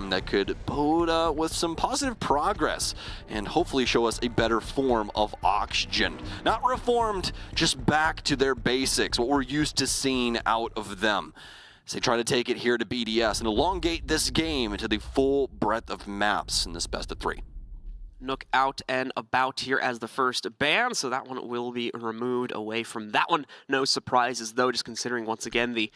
game that could bode with some positive progress and hopefully show us a better form of Oxygen. Not reformed, just back to their basics, what we're used to seeing out of them. As they try to take it here to BDS and elongate this game into the full breadth of maps in this best of 3. Nook out and about here as the first ban, so that one will be removed away from that one. No surprises though, just considering once again the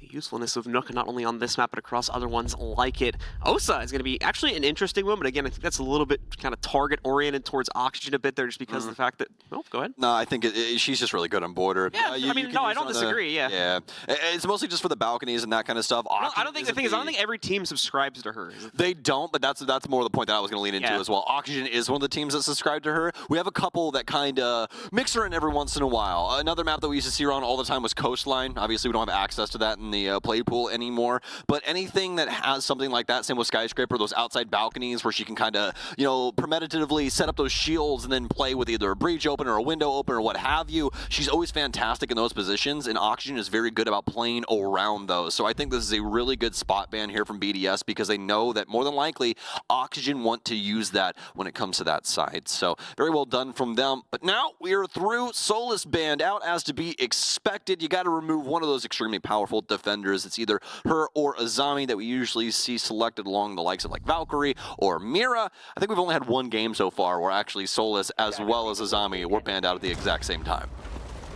usefulness of Nook, not only on this map, but across other ones like it. Osa is going to be actually an interesting one, but again, I think that's a little bit kind of target-oriented towards Oxygen a bit there, just because of the fact that... Oh, go ahead. No, I think she's just really good on border. Yeah, I mean, no, I don't disagree, Yeah. It's mostly just for the balconies and that kind of stuff. Well, I don't think, the thing is, I don't think every team subscribes to her. They don't, but that's more the point that I was going to lean into as well. Oxygen is one of the teams that subscribe to her. We have a couple that kind of mix her in every once in a while. Another map that we used to see her on all the time was Coastline. Obviously, we don't have access to that in the play pool anymore, but anything that has something like that, same with Skyscraper, those outside balconies where she can kind of, premeditatively set up those shields and then play with either a breach open or a window open or what have you. She's always fantastic in those positions, and Oxygen is very good about playing around those. So I think this is a really good spot ban here from BDS because they know that more than likely Oxygen want to use that when it comes to that side. So very well done from them. But now we are through. Solus banned out as to be expected. You got to remove one of those extremely powerful defenders. It's either her or Azami that we usually see selected along the likes of like Valkyrie or Mira. I think we've only had one game so far where actually Solus as well as Azami were banned out at the exact same time.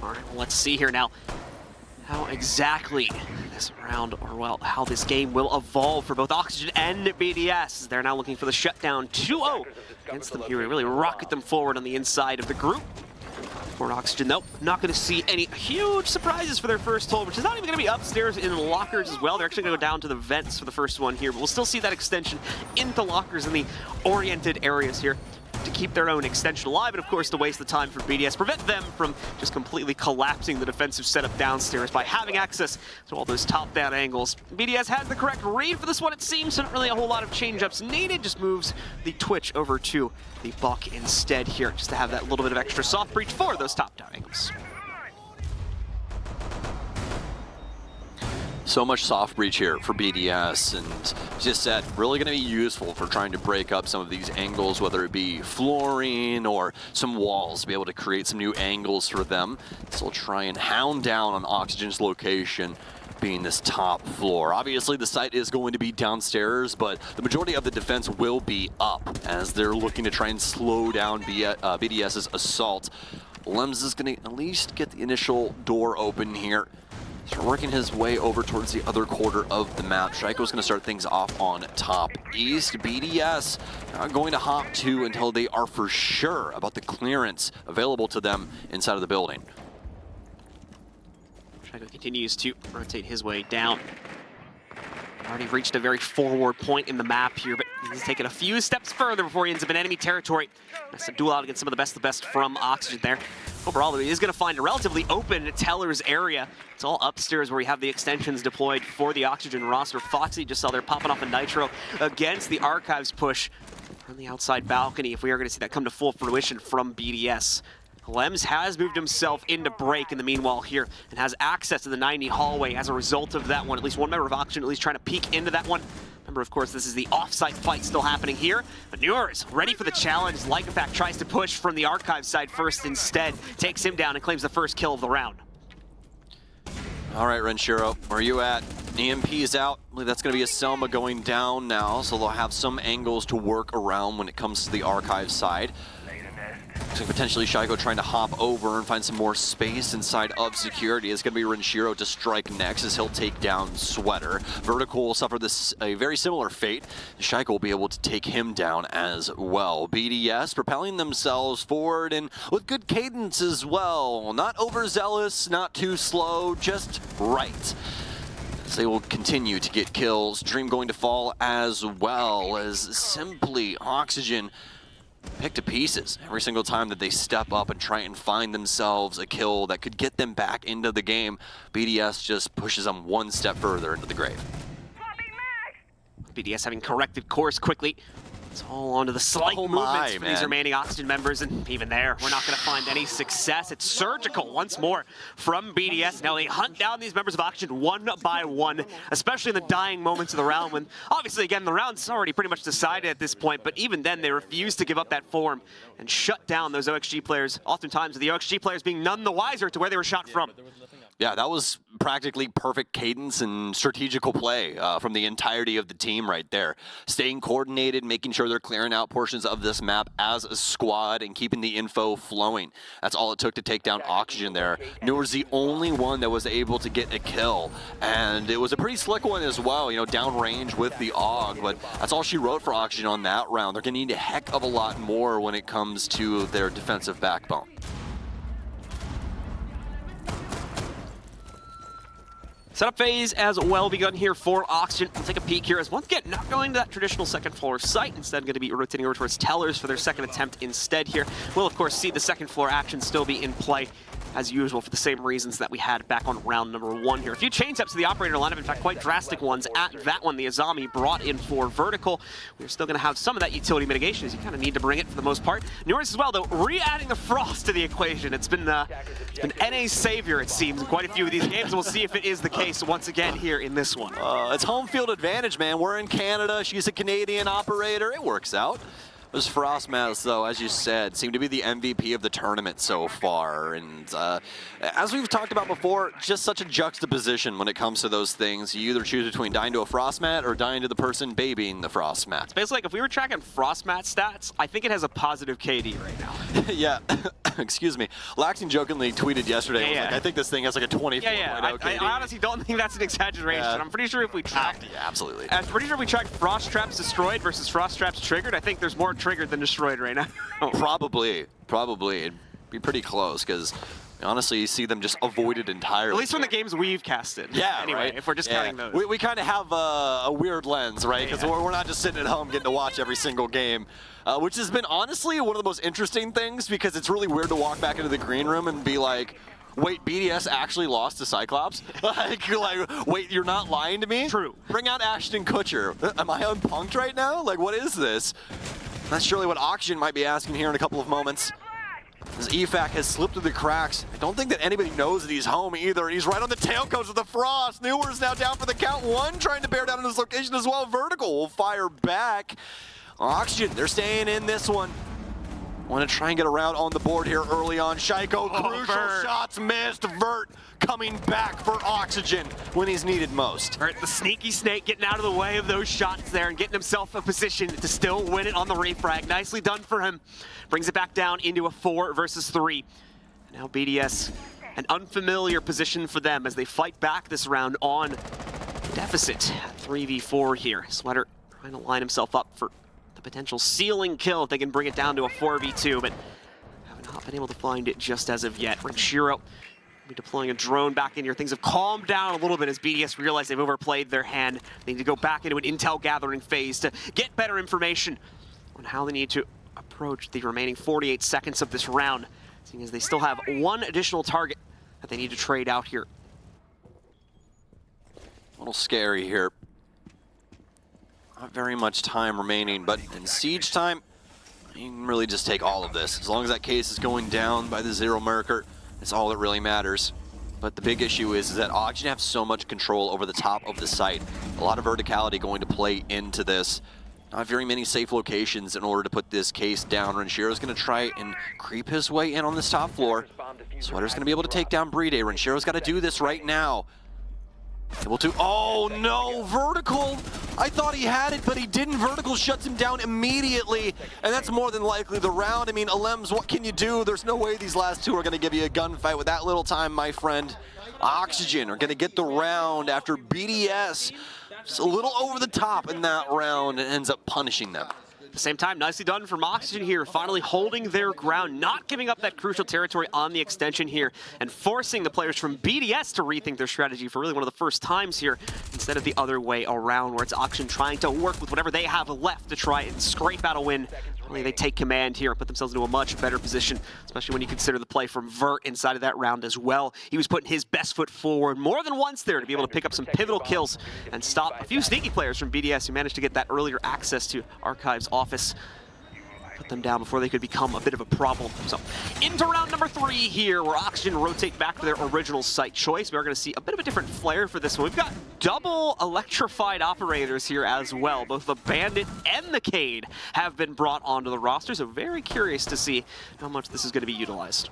All right, well, let's see here now how exactly this round, or well, how this game will evolve for both Oxygen and BDS. They're now looking for the shutdown 2-0 against them here. We really rocket them forward on the inside of the group. For Oxygen, nope, not going to see any huge surprises for their first hold, which is not even going to be upstairs in lockers as well. They're actually going to go down to the vents for the first one here, but we'll still see that extension into lockers in the oriented areas here to keep their own extension alive, and of course to waste the time for BDS, prevent them from just completely collapsing the defensive setup downstairs by having access to all those top-down angles. BDS has the correct read for this one, it seems, so not really a whole lot of change-ups needed, just moves the Twitch over to the Buck instead here, just to have that little bit of extra soft breach for those top-down angles. So much soft breach here for BDS, and as just said, really going to be useful for trying to break up some of these angles, whether it be flooring or some walls, to be able to create some new angles for them. So we'll try and hound down on Oxygen's location, being this top floor. Obviously, the site is going to be downstairs, but the majority of the defense will be up as they're looking to try and slow down BDS's assault. Lems is going to at least get the initial door open here. So working his way over towards the other quarter of the map. Shaiko's going to start things off on top east. BDS not going to hop to until they are for sure about the clearance available to them inside of the building. Shaiko continues to rotate his way down. Already reached a very forward point in the map here, but he's taken a few steps further before he ends up in enemy territory. That's a duel out against some of the best from Oxygen there. Overall, he is going to find a relatively open Teller's area. It's all upstairs where we have the extensions deployed for the Oxygen roster. Foxy just saw there popping off a Nitro against the Archives push on the outside balcony, if we are going to see that come to full fruition from BDS. Lems has moved himself into break in the meanwhile here and has access to the 90 hallway as a result of that one. At least one member of Oxygen at least trying to peek into that one. Remember, of course, this is the off-site fight still happening here. But Muir is ready for the challenge. Lycofact tries to push from the Archive side first instead. Takes him down and claims the first kill of the round. All right, Renshiro, where are you at? EMP is out. I believe that's going to be a Selma going down now, so they'll have some angles to work around when it comes to the Archive side. So potentially Shaiko trying to hop over and find some more space inside of security. It's going to be Renshiro to strike next as he'll take down Sweater. Vertical will suffer a very similar fate. Shaiko will be able to take him down as well. BDS propelling themselves forward and with good cadence as well. Not overzealous, not too slow, just right. As they will continue to get kills. Dream going to fall as well as simply Oxygen picked to pieces every single time that they step up and try and find themselves a kill that could get them back into the game. BDS just pushes them one step further into the grave. BDS having corrected course quickly. It's all onto the slight movements for these remaining Oxygen members, and even there, we're not going to find any success. It's surgical once more from BDS. Now they hunt down these members of Oxygen one by one, especially in the dying moments of the round when, obviously, again, the round's already pretty much decided at this point, but even then, they refuse to give up that form and shut down those OXG players, oftentimes the OXG players being none the wiser to where they were shot from. Yeah, that was practically perfect cadence and strategical play from the entirety of the team right there. Staying coordinated, making sure they're clearing out portions of this map as a squad and keeping the info flowing. That's all it took to take down Oxygen there. Newer's the only one that was able to get a kill, and it was a pretty slick one as well, you know, downrange with the AUG, but that's all she wrote for Oxygen on that round. They're going to need a heck of a lot more when it comes to their defensive backbone. Setup phase as well begun here for Oxygen. We'll take a peek here as once again not going to that traditional second floor site, instead going to be rotating over towards Tellers for their second attempt instead here. We'll of course see the second floor action still be in play as usual for the same reasons that we had back on round number 1 here. A few change ups to the operator lineup, in fact quite drastic ones at that one. The Azami brought in for vertical. We're still going to have some of that utility mitigation as you kind of need to bring it for the most part. Newer's as well though, re-adding the Frost to the equation. It's been NA's savior it seems in quite a few of these games. We'll see if it is the case once again here in this one. It's home field advantage, man. We're in Canada. She's a Canadian operator. It works out. This Frostmask, though, as you said, seemed to be the MVP of the tournament so far. And as we've talked about before, just such a juxtaposition when it comes to those things. You either choose between dying to a Frostmat or dying to the person babying the Frostmat. It's basically like if we were tracking Frostmat stats, I think it has a positive KD right now. Yeah, excuse me. Laxing jokingly tweeted yesterday, like, I think this thing has like a 24. I honestly don't think that's an exaggeration. I'm pretty sure if we tracked, absolutely. I'm pretty sure if we tracked Frost Traps destroyed versus Frost Traps triggered, I think there's more triggered than destroyed right now. Probably. It'd be pretty close because honestly, you see them just avoided entirely. At least from the games we've casted. Yeah, anyway, right. If we're just counting those. We kind of have a weird lens, right? Because we're not just sitting at home getting to watch every single game, which has been honestly one of the most interesting things because it's really weird to walk back into the green room and be like, wait, BDS actually lost to Cyclops? like, wait, you're not lying to me? True. Bring out Ashton Kutcher. Am I unpunked right now? Like, what is this? That's surely what Oxygen might be asking here in a couple of moments. As EFAC has slipped through the cracks. I don't think that anybody knows that he's home either. He's right on the tailcoats of the Frost. Newer's now down for the count. One trying to bear down on his location as well. Vertical will fire back. Oxygen, they're staying in this one. Want to try and get around on the board here early on. Shaiko, crucial shots missed. Vert coming back for Oxygen when he's needed most. Vert, the sneaky snake, getting out of the way of those shots there and getting himself a position to still win it on the refrag. Nicely done for him. Brings it back down into a 4 versus 3. Now BDS, an unfamiliar position for them as they fight back this round on deficit. 3v4 here. Sweater trying to line himself up for potential ceiling kill if they can bring it down to a 4v2, but have not been able to find it just as of yet. Renshiro will be deploying a drone back in here. Things have calmed down a little bit as BDS realize they've overplayed their hand. They need to go back into an intel gathering phase to get better information on how they need to approach the remaining 48 seconds of this round, seeing as they still have one additional target that they need to trade out here. A little scary here. Not very much time remaining, but in siege time, you can really just take all of this. As long as that case is going down by the 0 marker, it's all that really matters. But the big issue is that Oxygen have so much control over the top of the site. A lot of verticality going to play into this. Not very many safe locations in order to put this case down. Renshiro's going to try and creep his way in on this top floor. Sweater's going to be able to take down Bride. Renshiro's got to do this right now. Able to, oh no, Vertical! I thought he had it, but he didn't. Vertical shuts him down immediately, and that's more than likely the round. I mean, Alems, what can you do? There's no way these last two are gonna give you a gunfight with that little time, my friend. Oxygen are gonna get the round after BDS. Just a little over the top in that round and ends up punishing them. At the same time, nicely done from Oxygen here, finally holding their ground, not giving up that crucial territory on the extension here, and forcing the players from BDS to rethink their strategy for really one of the first times here, instead of the other way around, where it's Oxygen trying to work with whatever they have left to try and scrape out a win They take command here and put themselves into a much better position, especially when you consider the play from Vert inside of that round as well. He was putting his best foot forward more than once there to be able to pick up some pivotal kills and stop a few sneaky players from BDS who managed to get that earlier access to Archive's office. Put them down before they could become a bit of a problem. So into round number 3 here, where Oxygen rotate back to their original site choice. We're going to see a bit of a different flair for this one. We've got double electrified operators here as well. Both the Bandit and the Cade have been brought onto the roster, so very curious to see how much this is going to be utilized.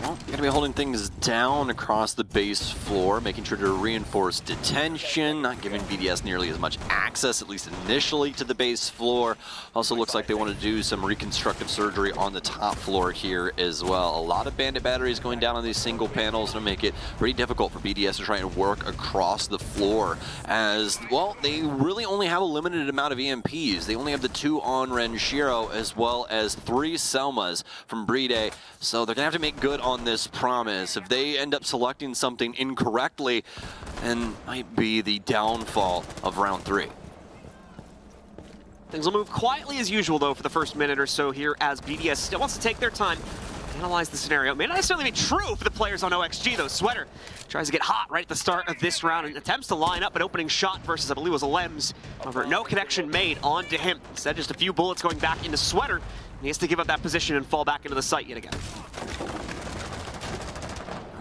Well, you're going to be holding things down across the base floor, making sure to reinforce detention, not giving BDS nearly as much access, at least initially, to the base floor. Also looks like they want to do some reconstructive surgery on the top floor here as well. A lot of Bandit batteries going down on these single panels to make it pretty difficult for BDS to try and work across the floor, as, well, they really only have a limited amount of EMPs. They only have the 2 on Renshiro, as well as 3 Selmas from Bride, so they're going to have to make good on this promise. If they end up selecting something incorrectly, then might be the downfall of round 3. Things will move quietly as usual, though, for the first minute or so here, as BDS still wants to take their time, analyze the scenario. It may not necessarily be true for the players on OXG, though. Sweater tries to get hot right at the start of this round and attempts to line up an opening shot versus, I believe it was a Lems. However, no connection made onto him. Instead, just a few bullets going back into Sweater. He has to give up that position and fall back into the site yet again.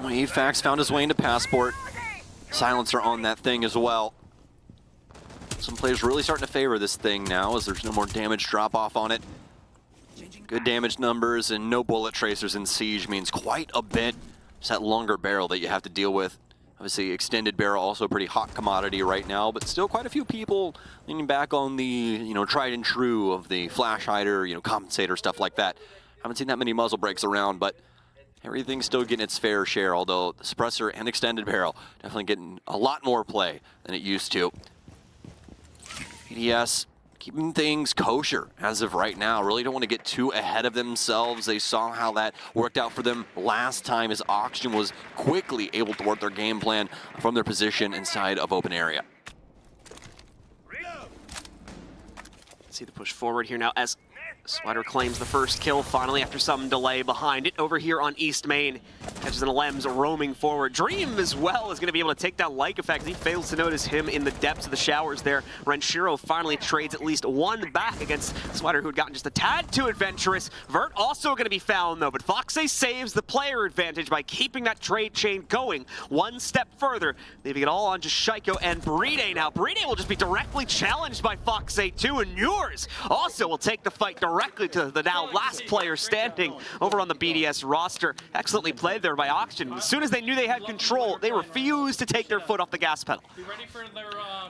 EFAX found his way into Passport. Silencer on that thing as well. Some players really starting to favor this thing now, as there's no more damage drop off on it. Good damage numbers and no bullet tracers in Siege means quite a bit. It's that longer barrel that you have to deal with. Obviously, extended barrel also a pretty hot commodity right now, but still quite a few people leaning back on the, tried and true of the flash hider, compensator, stuff like that. Haven't seen that many muzzle breaks around, but everything's still getting its fair share, although the suppressor and extended barrel definitely getting a lot more play than it used to. BDS keeping things kosher as of right now. Really don't want to get too ahead of themselves. They saw how that worked out for them last time, as Oxygen was quickly able to work their game plan from their position inside of open area. See the push forward here now as Sweater claims the first kill finally after some delay behind it. Over here on East Main, catches an Lems roaming forward. Dream as well is going to be able to take down Like Effect. He fails to notice him in the depths of the showers there. Renshiro finally trades at least one back against Sweater, who had gotten just a tad too adventurous. Vert also going to be found though, but Foxe saves the player advantage by keeping that trade chain going one step further, leaving it all on just Shaiko and Bride now. Bride will just be directly challenged by Foxe too, and yours also will take the fight directly to the now last player standing over on the BDS roster. Excellently played there by Oxygen. As soon as they knew they had control, they refused to take their foot off the gas pedal.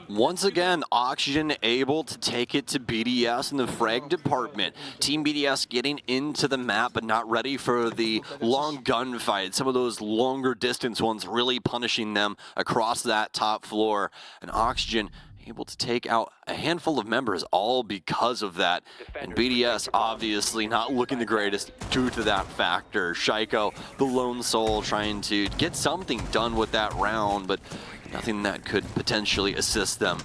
Once again, Oxygen able to take it to BDS in the frag department. Team BDS getting into the map, but not ready for the long gunfight. Some of those longer distance ones really punishing them across that top floor. And Oxygen able to take out a handful of members, all because of that. And BDS obviously not looking the greatest due to that factor. Shaiko, the lone soul, trying to get something done with that round, but nothing that could potentially assist them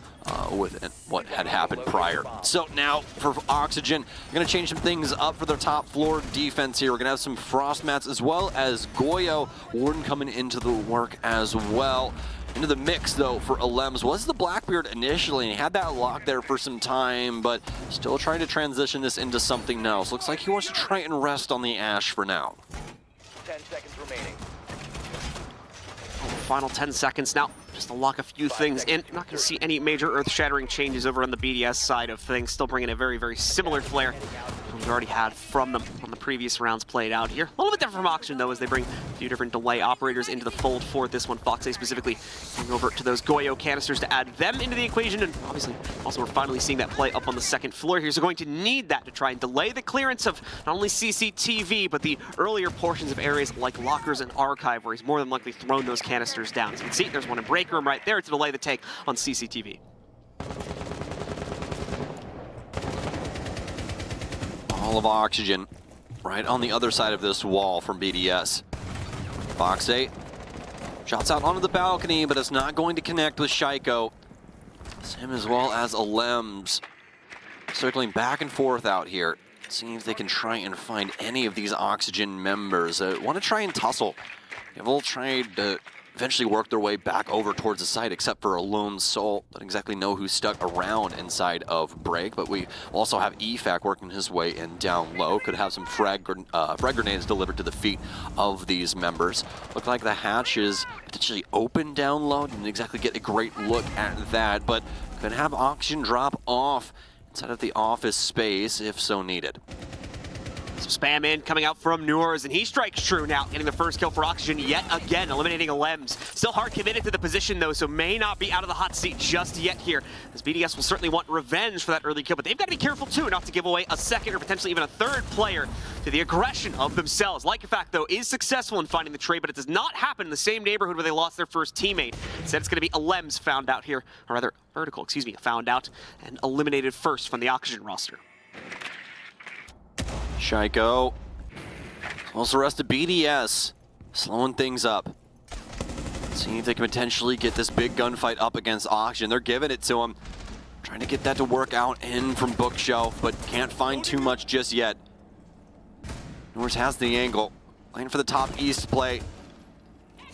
with what had happened prior. So now for Oxygen, we're going to change some things up for their top floor defense here. We're going to have some frost mats as well as Goyo. Warden coming into the work as well. Into the mix, though, for Alems was the Blackbeard initially, and he had that lock there for some time, but still trying to transition this into something else. Looks like he wants to try and rest on the Ash for now. 10 seconds remaining. Final 10 seconds now, just to lock a few things in. Not going to see any major earth-shattering changes over on the BDS side of things. Still bringing a very, very similar flare we've already had from them on the previous rounds played out here. A little bit different from Oxygen, though, as they bring a few different delay operators into the fold for this one. Foxe specifically going over to those Goyo canisters to add them into the equation, and obviously also we're finally seeing that play up on the second floor here. So going to need that to try and delay the clearance of not only CCTV, but the earlier portions of areas like lockers and archive, where he's more than likely thrown those canisters down. As you can see, there's one in break room right there to delay the take on CCTV. All of Oxygen right on the other side of this wall from BDS. Foxe shots out onto the balcony, but it's not going to connect with Shaiko. Same as well as Alems. Circling back and forth out here. Seeing if they can try and find any of these Oxygen members. Want to try and tussle. They've all tried to eventually work their way back over towards the site, except for a lone soul. Don't exactly know who's stuck around inside of Break, but we also have EFAC working his way in down low. Could have some frag grenades delivered to the feet of these members. Look like the hatch is potentially open down low. Didn't exactly get a great look at that, but could have Oxygen drop off inside of the office space if so needed. Some spam in coming out from Noors, and he strikes true now, getting the first kill for Oxygen yet again, eliminating Alems. Still hard committed to the position though, so may not be out of the hot seat just yet here, as BDS will certainly want revenge for that early kill, but they've got to be careful too not to give away a second or potentially even a third player to the aggression of themselves. Like Fact though is successful in finding the trade, but it does not happen in the same neighborhood where they lost their first teammate. Instead it's going to be Alems found out here, or rather Vertical, excuse me, found out and eliminated first from the Oxygen roster. Shaiko. Also the rest of BDS slowing things up. Seeing if they can potentially get this big gunfight up against Oxygen. They're giving it to him. Trying to get that to work out in from Bookshelf, but can't find too much just yet. Noors has the angle. Playing for the top east play.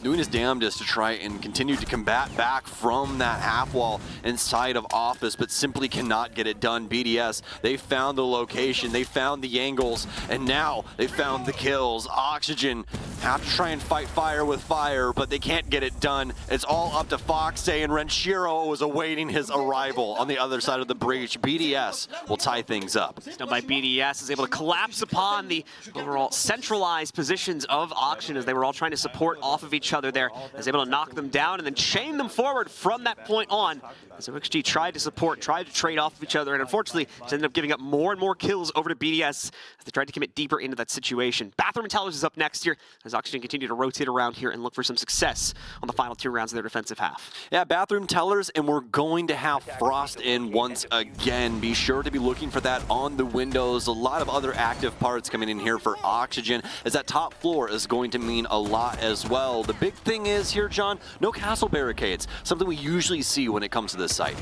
Doing his damnedest to try and continue to combat back from that half wall inside of office, but simply cannot get it done. BDS, they found the location, they found the angles, and now they found the kills. Oxygen have to try and fight fire with fire, but they can't get it done. It's all up to Foxe, and Renshiro was awaiting his arrival on the other side of the breach. BDS will tie things up. Done by BDS is able to collapse upon the overall centralized positions of Oxygen as they were all trying to support off of each other there. Is able to knock them down and then chain them forward from that point on. As OXG tried to support, tried to trade off of each other, and unfortunately just ended up giving up more and more kills over to BDS as they tried to commit deeper into that situation. Bathroom Tellers is up next here as Oxygen continue to rotate around here and look for some success on the final 2 rounds of their defensive half. Yeah, Bathroom Tellers, and we're going to have Frost in once again. Be sure to be looking for that on the windows. A lot of other active parts coming in here for Oxygen, as that top floor is going to mean a lot as well. The big thing is here, John, no castle barricades, something we usually see when it comes to this site.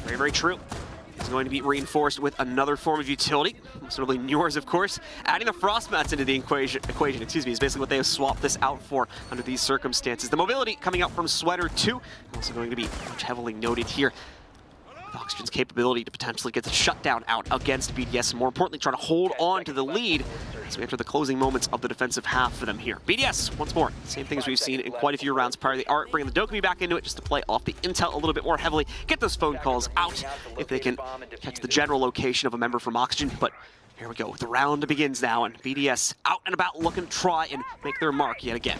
Very, very true. It's going to be reinforced with another form of utility, most notably Noors, of course. Adding the frost mats into the equation, is basically what they have swapped this out for under these circumstances. The mobility coming out from Sweater too, also going to be much heavily noted here. Oxygen's capability to potentially get the shutdown out against BDS, and more importantly, trying to hold on to the lead as we enter the closing moments of the defensive half for them here. BDS, once more, same things we've seen in quite a few rounds prior. They are bringing the Dokumi back into it just to play off the intel a little bit more heavily, get those phone calls out if they can catch the general location of a member from Oxygen. But here we go, the round begins now, and BDS out and about looking to try and make their mark yet again.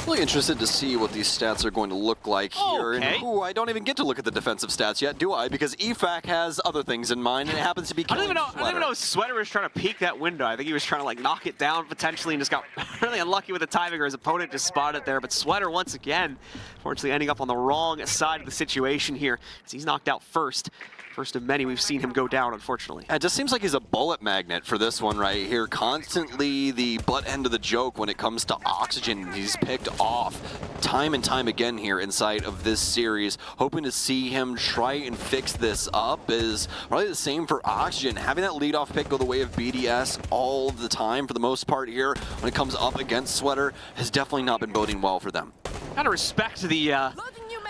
Really interested to see what these stats are going to look like here. Okay. And I don't even get to look at the defensive stats yet, do I? Because EFAC has other things in mind, and it happens to be killing I don't even know if Sweater was trying to peek that window. I think he was trying to like knock it down potentially and just got really unlucky with the timing, or his opponent just spotted it there. But Sweater, once again, fortunately ending up on the wrong side of the situation here as he's knocked out first. First of many we've seen him go down, unfortunately. It just seems like he's a bullet magnet for this one right here. Constantly the butt end of the joke when it comes to Oxygen. He's picked off time and time again here inside of this series. Hoping to see him try and fix this up is probably the same for Oxygen. Having that leadoff pick go the way of BDS all the time for the most part here when it comes up against Sweater has definitely not been boding well for them. Gotta respect the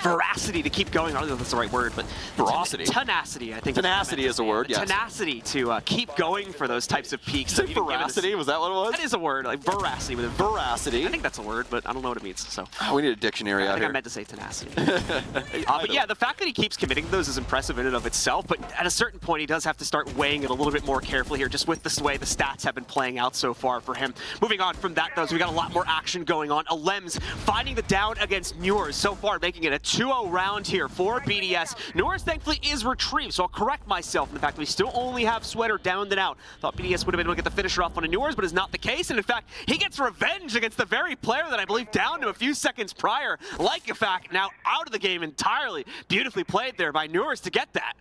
veracity to keep going. I don't know if that's the right word, but veracity. Tenacity, I think. Tenacity is a word, yes. Tenacity to keep going for those types of peaks. Is it veracity? Was that what it was? That is a word, like veracity. With a veracity. I think that's a word, but I don't know what it means. So we need a dictionary out here. I meant to say tenacity. But yeah, the fact that he keeps committing those is impressive in and of itself, but at a certain point he does have to start weighing it a little bit more carefully here, just with the way the stats have been playing out so far for him. Moving on from that though, so we got a lot more action going on. Alems finding the down against Noors, so far making it a 2-0 round here for BDS. Noors thankfully is retrieved, so I'll correct myself in the fact that we still only have Sweater downed and out. Thought BDS would have been able to get the finisher off on a Noors, but is not the case, and in fact, he gets revenge against the very player that I believe downed him a few seconds prior. Like a fact, now out of the game entirely. Beautifully played there by Noors to get that.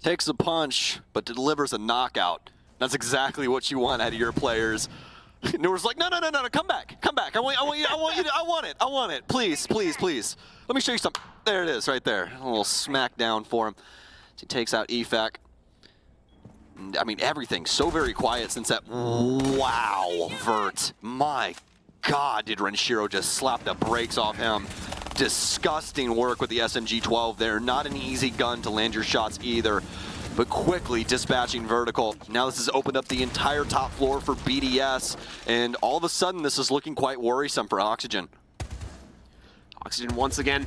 Takes a punch, but delivers a knockout. That's exactly what you want out of your players. Newer's like, no, come back. I want it. Please. Let me show you something. There it is, right there. A little smackdown for him. He takes out EFAC. I mean, everything's so very quiet since that. Wow, Vert. My God, did Renshiro just slap the brakes off him. Disgusting work with the SMG-12 there. Not an easy gun to land your shots either, but quickly dispatching Vertical. Now this has opened up the entire top floor for BDS, and all of a sudden this is looking quite worrisome for Oxygen. Oxygen once again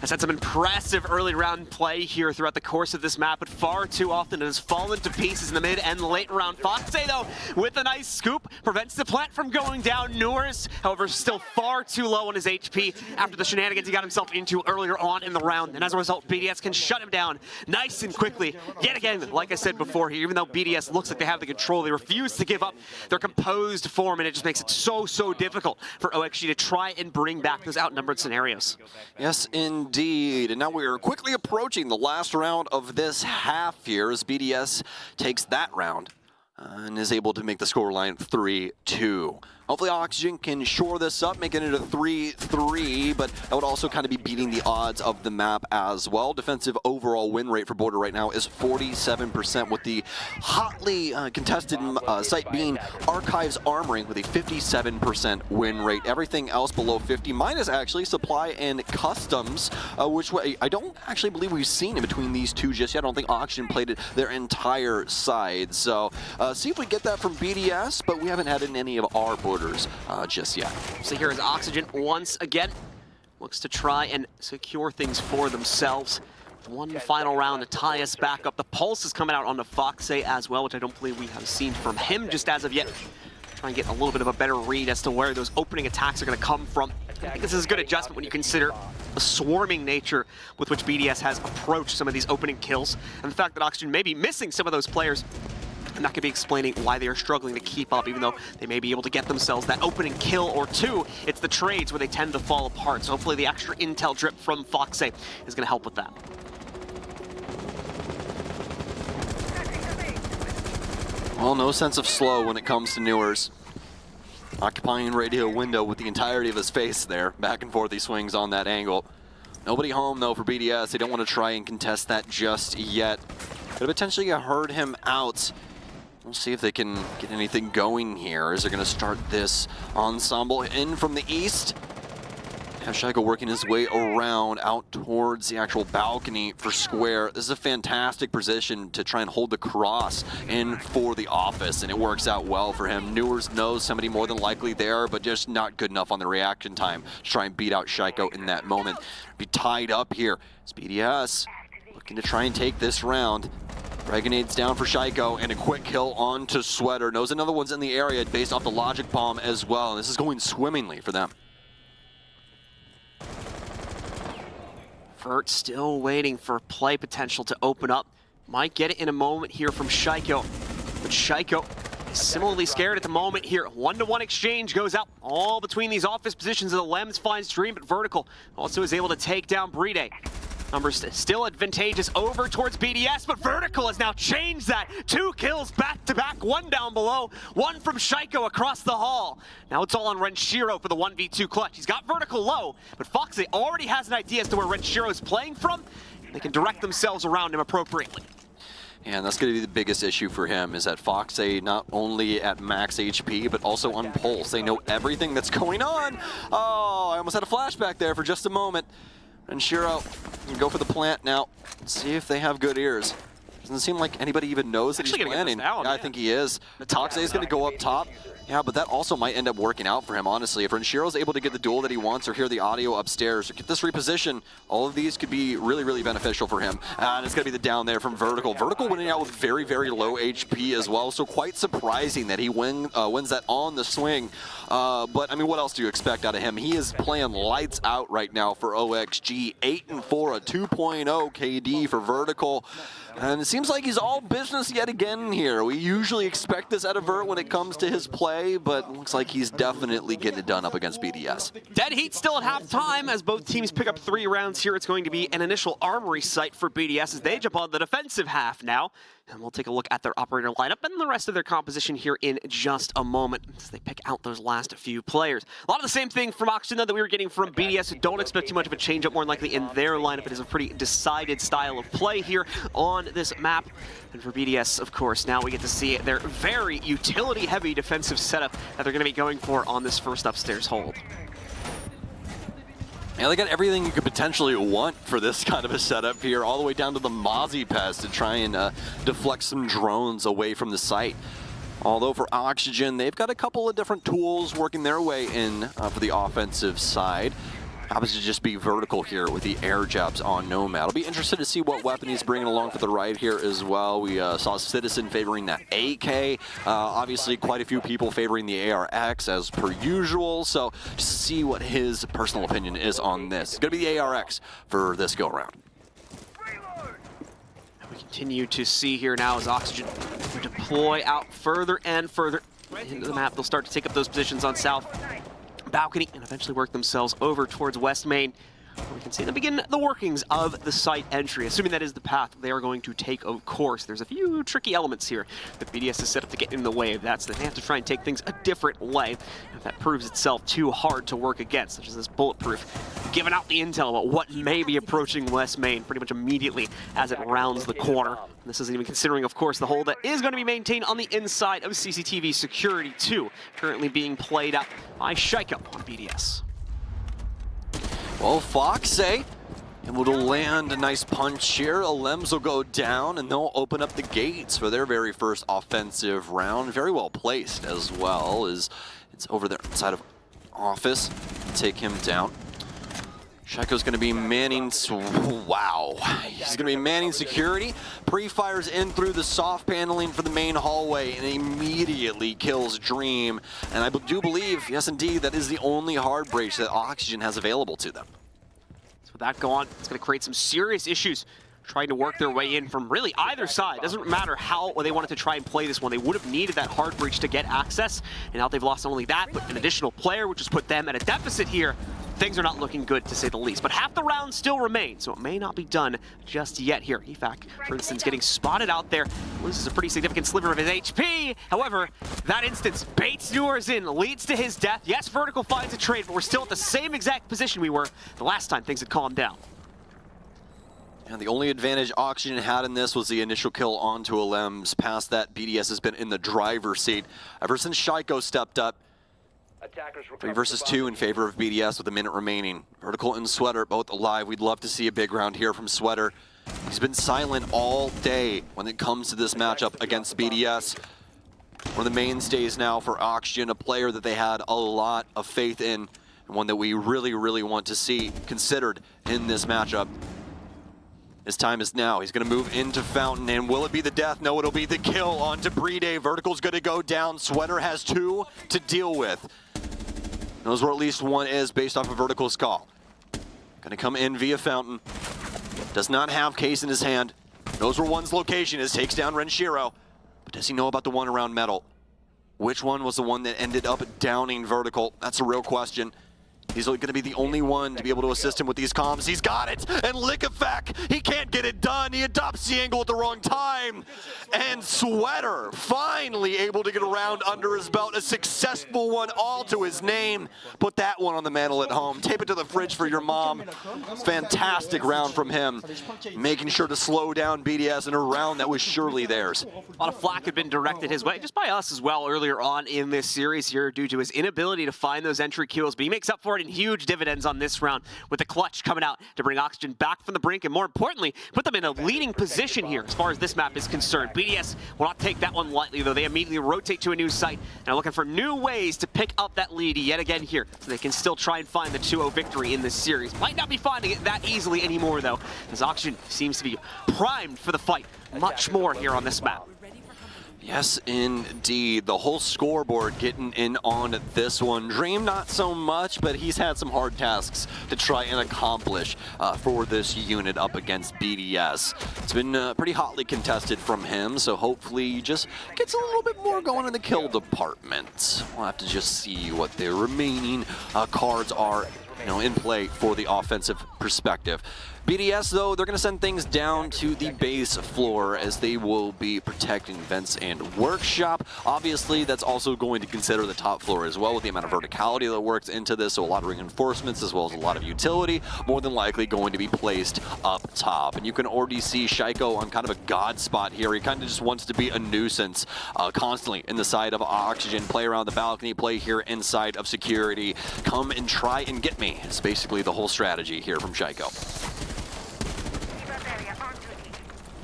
has had some impressive early round play here throughout the course of this map, but far too often it has fallen to pieces in the mid and late round. Foxay, though, with a nice scoop, prevents the plant from going down. Newers, however, still far too low on his HP after the shenanigans he got himself into earlier on in the round, and as a result, BDS can shut him down nice and quickly. Yet again, like I said before here, even though BDS looks like they have the control, they refuse to give up their composed form, and it just makes it so difficult for OXG to try and bring back those outnumbered scenarios. Yes, indeed. And now we are quickly approaching the last round of this half here as BDS takes that round and is able to make the scoreline 3-2. Hopefully Oxygen can shore this up, making it a 3-3, but that would also kind of be beating the odds of the map as well. Defensive overall win rate for Border right now is 47%, with the hotly contested site being Archives Armoring with a 57% win rate. Everything else below 50, minus actually Supply and Customs, which I don't actually believe we've seen in between these two just yet. I don't think Oxygen played it their entire side. So see if we get that from BDS, but we haven't had it in any of our borders just yet. So here is Oxygen once again. Looks to try and secure things for themselves. One final round to tie us back up. The pulse is coming out onto Foxay as well, which I don't believe we have seen from him just as of yet. Try and get a little bit of a better read as to where those opening attacks are going to come from. I think this is a good adjustment when you consider the swarming nature with which BDS has approached some of these opening kills, and the fact that Oxygen may be missing some of those players. And that could be explaining why they are struggling to keep up, even though they may be able to get themselves that opening kill or two. It's the trades where they tend to fall apart. So hopefully the extra intel drip from Foxay is going to help with that. Well, no sense of slow when it comes to Newers. Occupying radio window with the entirety of his face there. Back and forth he swings on that angle. Nobody home though for BDS. They don't want to try and contest that just yet. Could have potentially herd him out. We'll see if they can get anything going here. Is they're going to start this ensemble in from the east. Have Shaiko working his way around out towards the actual balcony for Square. This is a fantastic position to try and hold the cross in for the office, and it works out well for him. Newers knows somebody more than likely there, but just not good enough on the reaction time to try and beat out Shaiko in that moment. Be tied up here. It's BDS looking to try and take this round. Grenades down for Shaiko, and a quick kill onto Sweater. Knows another one's in the area based off the logic bomb as well. And this is going swimmingly for them. Vert still waiting for play potential to open up. Might get it in a moment here from Shaiko. But Shaiko is similarly scared at the moment here. 1-to-1 exchange goes out all between these office positions of the Lems finds Dream, but Vertical also is able to take down Bride. Numbers still advantageous over towards BDS, but Vertical has now changed that. 2 kills back-to-back, 1 down below, 1 from Shaiko across the hall. Now it's all on Renshiro for the 1v2 clutch. He's got Vertical low, but Foxay already has an idea as to where Renshiro is playing from. They can direct themselves around him appropriately. And that's going to be the biggest issue for him, is that Foxay not only at max HP, but also on pulse. They know everything that's going on. Oh, I almost had a flashback there for just a moment. And Shiro can go for the plant now. See if they have good ears. Doesn't seem like anybody even knows that he's planning. Yeah, I think he is. Toxay is going to go up top. Yeah, but that also might end up working out for him, honestly. If Renshiro's able to get the duel that he wants or hear the audio upstairs or get this reposition, all of these could be really beneficial for him. And it's going to be the down there from Vertical. Vertical winning out with very low HP as well, so quite surprising that he wins that on the swing. But, I mean, what else do you expect out of him? He is playing lights out right now for OXG. 8-4, a 2.0 KD for Vertical. And it seems like he's all business yet again here. We usually expect this out of Vert when it comes to his play, but looks like he's definitely getting it done up against BDS. Dead heat still at halftime as both teams pick up 3 rounds here. It's going to be an initial armory site for BDS as they jump on the defensive half now. And we'll take a look at their operator lineup and the rest of their composition here in just a moment as they pick out those last few players. A lot of the same thing from Oxygen, though, that we were getting from BDS. Don't expect too much of a change-up, more than likely in their lineup. It is a pretty decided style of play here on this map. And for BDS, of course, now we get to see their very utility-heavy defensive setup that they're going to be going for on this first upstairs hold. Yeah, they got everything you could potentially want for this kind of a setup here, all the way down to the Mozzie Pest to try and deflect some drones away from the site. Although for Oxygen, they've got a couple of different tools working their way in for the offensive side. Happens to just be vertical here with the air jabs on Nomad. I'll be interested to see what weapon he's bringing along for the ride here as well. We saw Citizen favoring that AK. Obviously, quite a few people favoring the ARX as per usual. So just to see what his personal opinion is on this. It's going to be the ARX for this go-around. We continue to see here now as Oxygen deploy out further and further into the map. They'll start to take up those positions on South Balcony and eventually work themselves over towards West Main, where we can see them begin the workings of the site entry. Assuming that is the path they are going to take, of course. There's a few tricky elements here that BDS is set up to get in the way of that, so they have to try and take things a different way. If that proves itself too hard to work against, such as this bulletproof, giving out the intel about what may be approaching West Main pretty much immediately as it rounds the corner. And this isn't even considering, of course, the hold that is going to be maintained on the inside of CCTV Security 2, currently being played out by Shaiko on BDS. Well, Fox, able to land a nice punch here. Alems will go down, and they'll open up the gates for their very first offensive round. Very well placed as well, as it's over there inside of office. Take him down. Shaiko's going to be manning, wow. He's going to be manning security. Pre-fires in through the soft paneling for the main hallway and immediately kills Dream. And I do believe, yes indeed, that is the only hard breach that Oxygen has available to them. So with that going, it's going to create some serious issues trying to work their way in from really either side. Doesn't matter how they wanted to try and play this one. They would have needed that hard breach to get access. And now they've lost not only that, but an additional player, which has put them at a deficit here. Things are not looking good, to say the least. But half the round still remains, so it may not be done just yet here. EFAC, for instance, getting spotted out there, loses a pretty significant sliver of his HP. However, that instance baits Newers in, leads to his death. Yes, Vertical finds a trade, but we're still at the same exact position we were the last time things had calmed down. And the only advantage Oxygen had in this was the initial kill onto Alems. Past that, BDS has been in the driver's seat ever since Shaiko stepped up. 3 versus 2 in favor of BDS with a minute remaining. Vertical and Sweater both alive. We'd love to see a big round here from Sweater. He's been silent all day when it comes to this matchup against BDS. One of the mainstays now for Oxygen, a player that they had a lot of faith in, and one that we really, really want to see considered in this matchup. His time is now. He's going to move into Fountain, and will it be the death? No, it'll be the kill onto Brede. Vertical's going to go down. Sweater has 2 to deal with. Knows where at least one is based off of Vertical's call. Going to come in via Fountain. Does not have Case in his hand. Knows where one's location is. Takes down Renshiro. But does he know about the one around Metal? Which one was the one that ended up downing Vertical? That's a real question. He's going to be the only one to be able to assist him with these comms. He's got it! And Lickafak, he can't get it done. He adopts the angle at the wrong time. And Sweater, finally able to get a round under his belt. A successful one, all to his name. Put that one on the mantle at home. Tape it to the fridge for your mom. Fantastic round from him. Making sure to slow down BDS in a round that was surely theirs. A lot of flack had been directed his way, just by us as well, earlier on in this series here, due to his inability to find those entry kills. But he makes up for it in huge dividends on this round, with the clutch coming out to bring Oxygen back from the brink, and more importantly, put them in a leading position here as far as this map is concerned. BDS will not take that one lightly, though. They immediately rotate to a new site and are looking for new ways to pick up that lead yet again here, so they can still try and find the 2-0 victory in this series. Might not be finding it that easily anymore, though, as Oxygen seems to be primed for the fight much more here on this map. Yes, indeed. The whole scoreboard getting in on this one. Dream, not so much, but he's had some hard tasks to try and accomplish for this unit up against BDS. It's been pretty hotly contested from him, so hopefully he just gets a little bit more going in the kill department. We'll have to just see what their remaining cards are, in play for the offensive perspective. BDS, though, they're going to send things down to the base floor as they will be protecting vents and workshop. Obviously, that's also going to consider the top floor as well with the amount of verticality that works into this, so a lot of reinforcements as well as a lot of utility, more than likely going to be placed up top. And you can already see Shaiko on kind of a god spot here. He kind of just wants to be a nuisance constantly in the side of Oxygen, play around the balcony, play here inside of security, come and try and get me. It's basically the whole strategy here from Shaiko.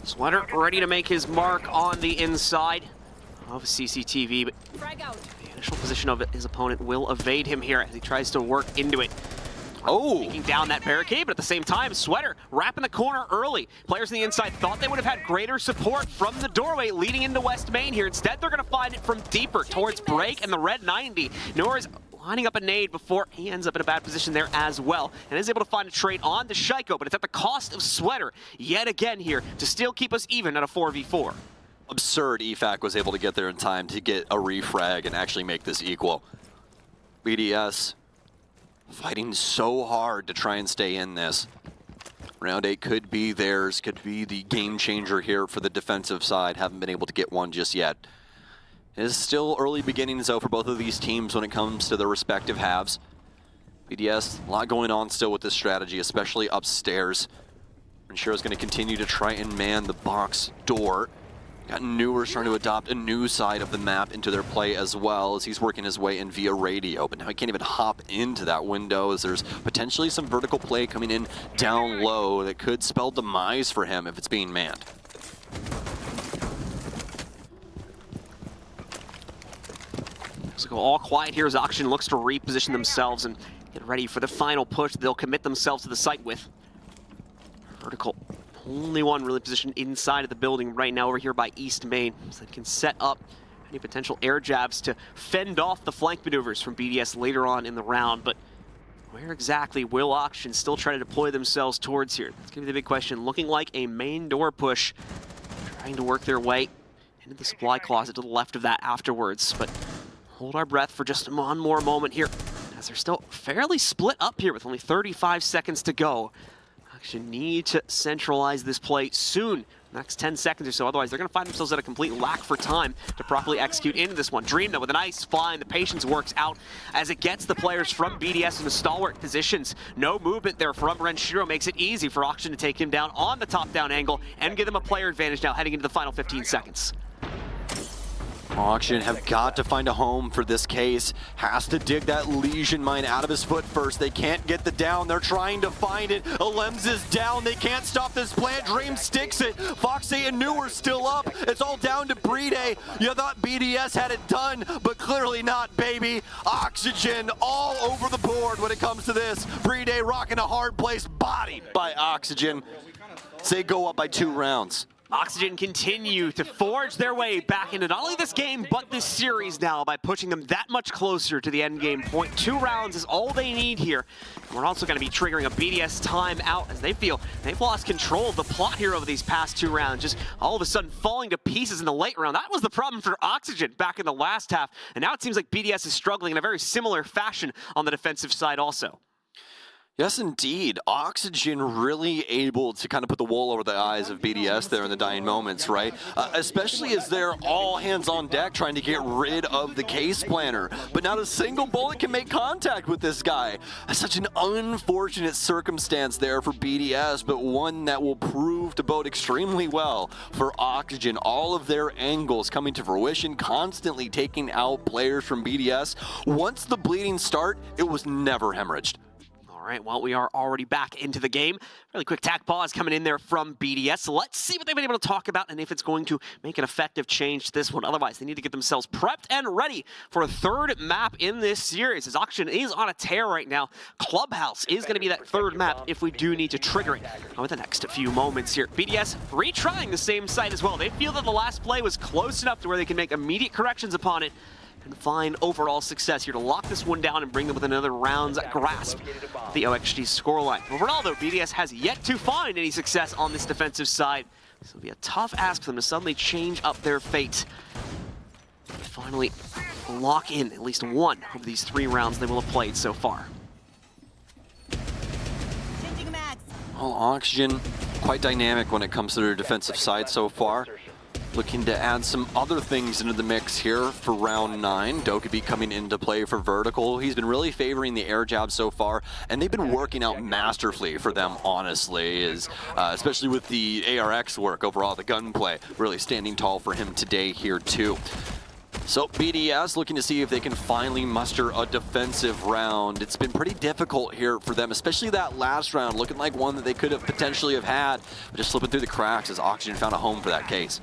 Sweater ready to make his mark on the inside of CCTV, but the initial position of his opponent will evade him here as he tries to work into it. Taking down that barricade, but at the same time, Sweater wrapping the corner early. Players on the inside thought they would have had greater support from the doorway leading into West Main here. Instead, they're going to find it from deeper towards Break and the Red 90. Nora's lining up a nade before he ends up in a bad position there as well, and is able to find a trade on to Shaiko, but it's at the cost of Sweater yet again here to still keep us even at a 4v4. Absurd EFAC was able to get there in time to get a refrag and actually make this equal. BDS fighting so hard to try and stay in this. Round 8 could be theirs, could be the game changer here for the defensive side. Haven't been able to get one just yet. It is still early beginnings, though, for both of these teams when it comes to their respective halves. BDS, a lot going on still with this strategy, especially upstairs. Renshiro going to continue to try and man the box door. Got Newers trying to adopt a new side of the map into their play as well as he's working his way in via radio, but now he can't even hop into that window as there's potentially some vertical play coming in down low that could spell demise for him if it's being manned. So go all quiet here as Oxygen looks to reposition themselves and get ready for the final push they'll commit themselves to the site with. Vertical. Only one really positioned inside of the building right now over here by East Main, so they can set up any potential air jabs to fend off the flank maneuvers from BDS later on in the round. But where exactly will Oxygen still try to deploy themselves towards here? That's going to be the big question. Looking like a main door push, trying to work their way into the supply closet to the left of that afterwards. But hold our breath for just one more moment here, as they're still fairly split up here with only 35 seconds to go. Should need to centralize this play soon, next 10 seconds or so, otherwise they're going to find themselves at a complete lack for time to properly execute into this one. Dream, though, with a nice find, the patience works out as it gets the players from BDS in the stalwart positions. No movement there from Renshiro makes it easy for Oxygen to take him down on the top-down angle and give them a player advantage now heading into the final 15 seconds. Oxygen have got to find a home for this case. Has to dig that lesion mine out of his foot first. They can't get the down. They're trying to find it. Alems is down. They can't stop this plan. Dream sticks it. Foxy and New are still up. It's all down to Brede. You thought BDS had it done, but clearly not, baby. Oxygen all over the board when it comes to this. Brede rocking a hard place, bodied by Oxygen. They go up by 2 rounds. Oxygen continue to forge their way back into not only this game, but this series now by pushing them that much closer to the end game point. 2 rounds is all they need here. And we're also going to be triggering a BDS timeout as they feel they've lost control of the plot here over these past 2 rounds, just all of a sudden falling to pieces in the late round. That was the problem for Oxygen back in the last half, and now it seems like BDS is struggling in a very similar fashion on the defensive side also. Yes, indeed. Oxygen really able to kind of put the wool over the eyes of BDS there in the dying moments, right? Especially as they're all hands on deck trying to get rid of the case planner. But not a single bullet can make contact with this guy. Such an unfortunate circumstance there for BDS, but one that will prove to bode extremely well for Oxygen. All of their angles coming to fruition, constantly taking out players from BDS. Once the bleeding start, it was never hemorrhaged. All right, well, we are already back into the game. Really quick tack pause coming in there from BDS. So let's see what they've been able to talk about and if it's going to make an effective change to this one. Otherwise, they need to get themselves prepped and ready for a 3rd map in this series. As Oxygen is on a tear right now, Clubhouse is going to be that 3rd map if we do need to trigger it over the next few moments here. BDS retrying the same site as well. They feel that the last play was close enough to where they can make immediate corrections upon it and find overall success here to lock this one down and bring them with another round's grasp of the OXG scoreline. Overall, though, BDS has yet to find any success on this defensive side. This will be a tough ask for them to suddenly change up their fate. Finally lock in at least one of these 3 rounds they will have played so far. Well, Oxygen, quite dynamic when it comes to their defensive side so far. Looking to add some other things into the mix here for round 9. Dokkaebi coming into play for Vertical. He's been really favoring the air jab so far, and they've been working out masterfully for them, honestly, especially with the ARX work overall, the gunplay, really standing tall for him today here too. So BDS looking to see if they can finally muster a defensive round. It's been pretty difficult here for them, especially that last round, looking like one that they could have potentially have had, but just slipping through the cracks as Oxygen found a home for that case.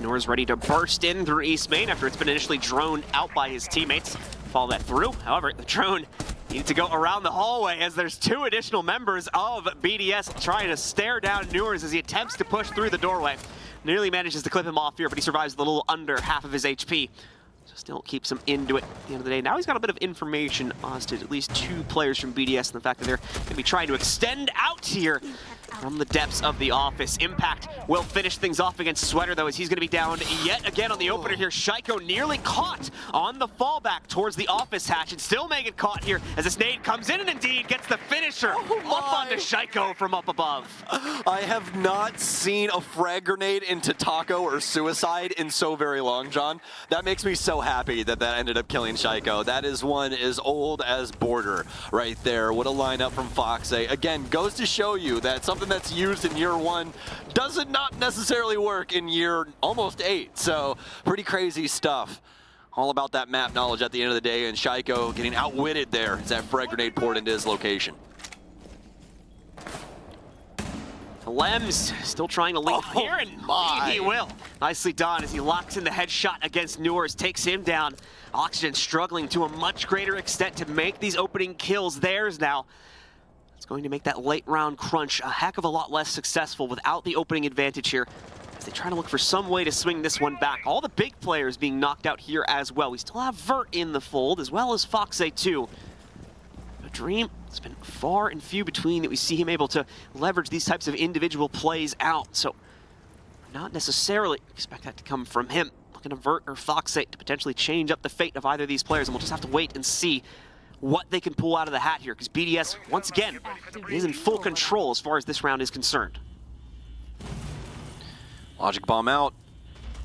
Noor's ready to burst in through East Main after it's been initially droned out by his teammates. Follow that through. However, the drone needed to go around the hallway as there's 2 additional members of BDS trying to stare down Noor's as he attempts to push through the doorway. Nearly manages to clip him off here, but he survives with a little under half of his HP. So still keeps him into it at the end of the day. Now he's got a bit of information as to at least 2 players from BDS and the fact that they're going to be trying to extend out here from the depths of the office. Impact will finish things off against Sweater, though, as he's going to be down yet again on the opener here. Shaiko nearly caught on the fallback towards the office hatch and still may get caught here as this nade comes in and indeed gets the finisher up onto Shaiko from up above. I have not seen a frag grenade into Taco or Suicide in so very long, John. That makes me so happy that that ended up killing Shaiko. That is one as old as Border right there. What a lineup from Foxe. Again, goes to show you that something that's used in year 1 doesn't not necessarily work in year almost 8. So pretty crazy stuff. All about that map knowledge at the end of the day, and Shaiko getting outwitted there as that frag grenade poured into his location. Lems still trying to link here, and he will. Nicely done as he locks in the headshot against Noors, takes him down. Oxygen struggling to a much greater extent to make these opening kills theirs now. It's going to make that late round crunch a heck of a lot less successful without the opening advantage here, as they try to look for some way to swing this one back. All the big players being knocked out here as well. We still have Vert in the fold, as well as Foxe too. But Dream, it's been far and few between that we see him able to leverage these types of individual plays out. So not necessarily expect that to come from him. Looking to Vert or Foxe to potentially change up the fate of either of these players, and we'll just have to wait and see what they can pull out of the hat here, because BDS, once again, is in full control as far as this round is concerned. Logic bomb out.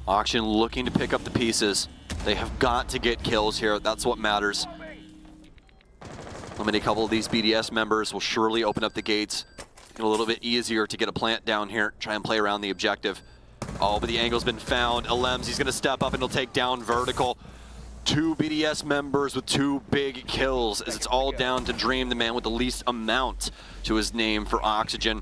Oxygen looking to pick up the pieces. They have got to get kills here. That's what matters. Eliminate a couple of these BDS members will surely open up the gates. Get a little bit easier to get a plant down here. Try and play around the objective. Oh, but the angle's been found. Alems, he's going to step up and he'll take down Vertical. 2 BDS members with 2 big kills, as it's all down to Dream, the man with the least amount to his name for Oxygen.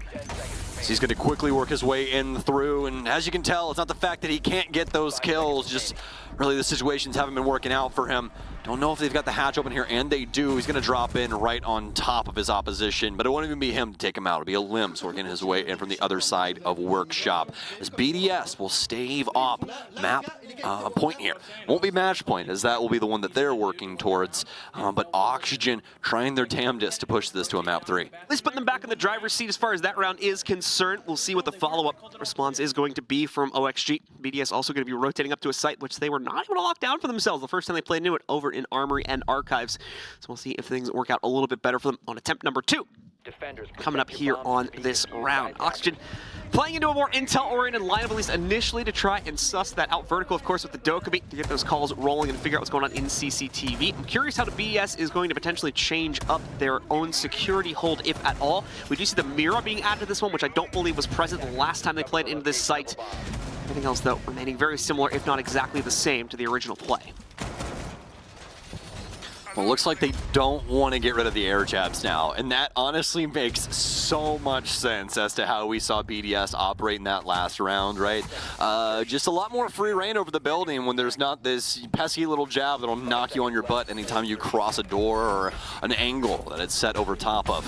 So he's going to quickly work his way in through, and as you can tell, it's not the fact that he can't get those kills, just really the situations haven't been working out for him. Don't know if they've got the hatch open here, and they do. He's going to drop in right on top of his opposition, but it won't even be him to take him out. It'll be a Limbs working his way in from the other side of Workshop, as BDS will stave off map point here. Won't be match point, as that will be the one that they're working towards, but Oxygen trying their damnedest to push this to a map 3. At least putting them back in the driver's seat as far as that round is concerned. We'll see what the follow-up response is going to be from OXG. BDS also going to be rotating up to a site which they were not able to lock down for themselves the first time they played into it over in Armory and Archives. So we'll see if things work out a little bit better for them on attempt number 2. Coming up here on this round. Oxygen playing into a more intel-oriented lineup, at least initially, to try and suss that out. Vertical, of course, with the Dokkaebi to get those calls rolling and figure out what's going on in CCTV. I'm curious how the BDS is going to potentially change up their own security hold, if at all. We do see the Mira being added to this one, which I don't believe was present the last time they played into this site. Everything else, though, remaining very similar, if not exactly the same, to the original play. Well, it looks like they don't want to get rid of the air jabs now, and that honestly makes so much sense as to how we saw BDS operate in that last round, right? Just a lot more free reign over the building when there's not this pesky little jab that'll knock you on your butt anytime you cross a door or an angle that it's set over top of.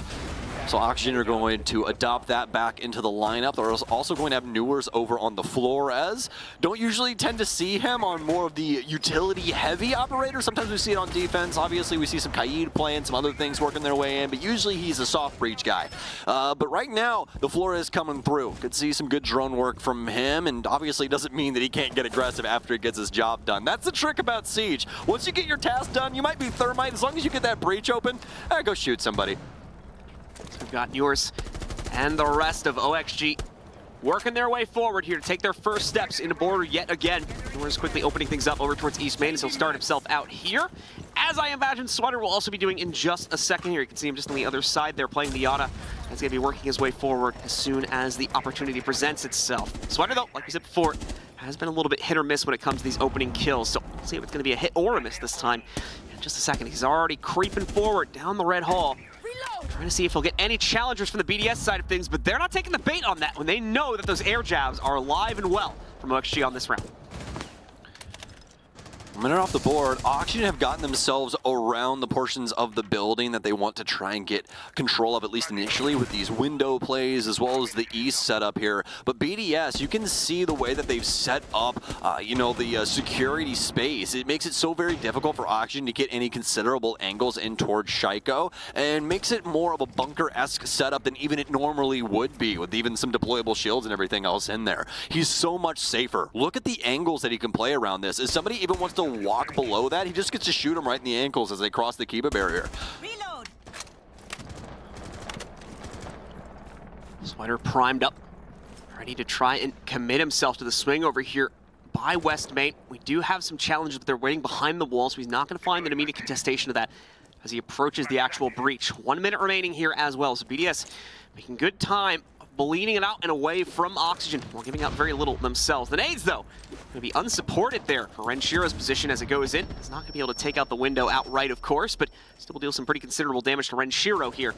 So Oxygen are going to adopt that back into the lineup. They're also going to have Noors over on the floor, as don't usually tend to see him on more of the utility-heavy operator. Sometimes we see it on defense. Obviously, we see some Kaid playing, some other things working their way in, but usually he's a soft breach guy. But right now, the floor is coming through. Could see some good drone work from him, and obviously doesn't mean that he can't get aggressive after he gets his job done. That's the trick about Siege. Once you get your task done, you might be Thermite. As long as you get that breach open, go shoot somebody. So we've got yours and the rest of OXG working their way forward here to take their first steps into border yet again. Yours quickly opening things up over towards East Main as he'll start himself out here. As I imagine Sweater will also be doing in just a second here. You can see him just on the other side there playing the Yata. He's going to be working his way forward as soon as the opportunity presents itself. Sweater, though, like we said before, has been a little bit hit or miss when it comes to these opening kills. So we'll see if it's going to be a hit or a miss this time. In just a second, he's already creeping forward down the red hall. Trying to see if he'll get any challengers from the BDS side of things, but they're not taking the bait on that when they know that those air jabs are alive and well from OXG on this round. A minute off the board, Oxygen have gotten themselves around the portions of the building that they want to try and get control of, at least initially, with these window plays as well as the east setup here. But BDS, you can see the way that they've set up, the security space. It makes it so very difficult for Oxygen to get any considerable angles in towards Shaiko, and makes it more of a bunker-esque setup than even it normally would be, with even some deployable shields and everything else in there. He's so much safer. Look at the angles that he can play around this. If somebody even wants to walk below that, he just gets to shoot them right in the ankles as they cross the Kiba barrier. Reload. Sweater primed up, ready to try and commit himself to the swing over here by West Main. We do have some challenges, but they're waiting behind the wall, so he's not going to find an immediate contestation of that as he approaches the actual breach. 1 minute remaining here as well, so BDS making good time, bleeding it out and away from Oxygen while giving out very little themselves. The nades, though, going to be unsupported there for Renshiro's position as it goes in. He's not going to be able to take out the window outright, of course, but still will deal some pretty considerable damage to Renshiro here,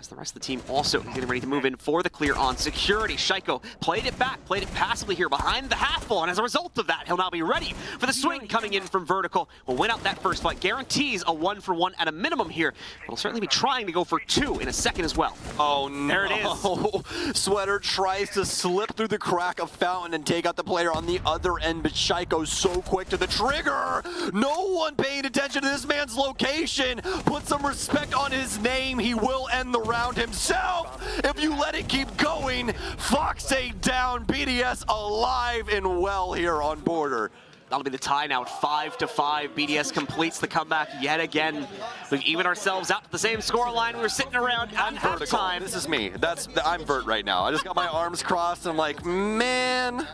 as the rest of the team also is getting ready to move in for the clear on security. Shaiko played it back, played it passively here behind the half wall, and as a result of that, he'll now be ready for the swing coming in from Vertical. Will win out that first fight, guarantees a 1-for-1 at a minimum here, but he'll certainly be trying to go for 2 in a second as well. Oh no. There it is. Sweater tries to slip through the crack of Fountain and take out the player on the other end, but Shaiko's so quick to the trigger. No one paying attention to this man's location. Put some respect on his name. He will end the round himself if you let it keep going. Foxay down, BDS alive and well here on border. That'll be the tie now at 5-5. BDS completes the comeback yet again. We've evened ourselves out to the same scoreline we were sitting around at halftime. This is me. I'm Vert right now. I just got my arms crossed and I'm like, man.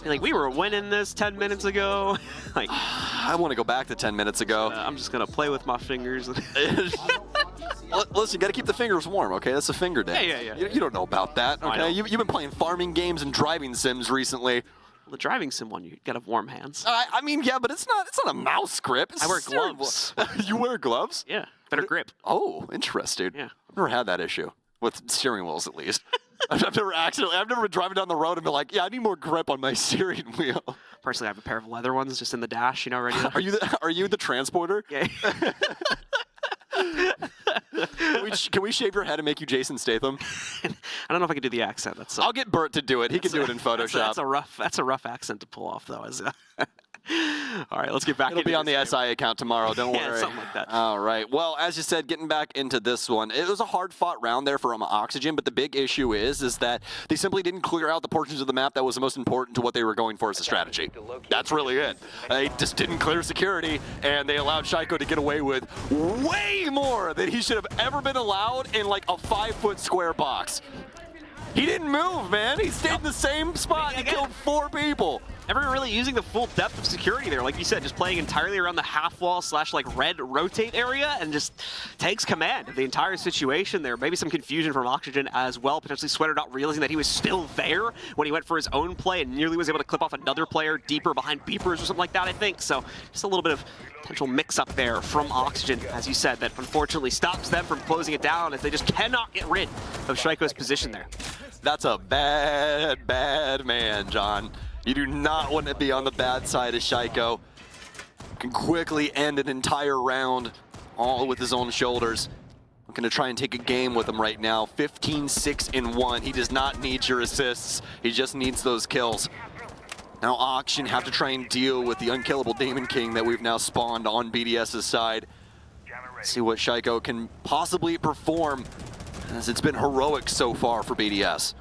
Like, we were winning this 10 minutes ago. Like, I want to go back to 10 minutes ago. I'm just going to play with my fingers. Listen, you got to keep the fingers warm, okay? That's a finger day. Yeah. You don't know about that, okay? You've been playing farming games and driving sims recently. The driving sim one, you got to have warm hands. I mean, yeah, but it's not a mouse grip. I wear gloves. You wear gloves? Yeah, better grip. Oh, interesting. Yeah. I've never had that issue with steering wheels, at least. I've never been driving down the road and been like, yeah, I need more grip on my steering wheel. Personally, I have a pair of leather ones just in the dash, ready to... Are you the transporter? Yeah. Can we shave your head and make you Jason Statham? I don't know if I can do the accent. I'll get Bert to do it. He can do it in Photoshop. That's a rough accent to pull off, though. All right, let's get back. It'll be on the SI account tomorrow. Don't yeah, worry. Something like that. All right. Well, as you said, getting back into this one, it was a hard-fought round there for Oxygen, but the big issue is that they simply didn't clear out the portions of the map that was the most important to what they were going for as a strategy. That's really it. They just didn't clear security, and they allowed Shaiko to get away with way more than he should have ever been allowed in like a 5-foot square box. He didn't move, man. He stayed in the same spot and killed 4 people. Never really using the full depth of security there. Like you said, just playing entirely around the half wall / like red rotate area and just takes command of the entire situation there. Maybe some confusion from Oxygen as well. Potentially Sweater not realizing that he was still there when he went for his own play and nearly was able to clip off another player deeper behind beepers or something like that, I think. So just a little bit of potential mix-up there from Oxygen, as you said, that unfortunately stops them from closing it down as they just cannot get rid of Shaiko's position there. That's a bad, bad man, John. You do not want to be on the bad side of Shaiko. Can quickly end an entire round all with his own shoulders. I'm going to try and take a game with him right now. 15-6-1. He does not need your assists. He just needs those kills. Now Oxygen have to try and deal with the unkillable Demon King that we've now spawned on BDS's side. See what Shaiko can possibly perform, as it's been heroic so far for BDS.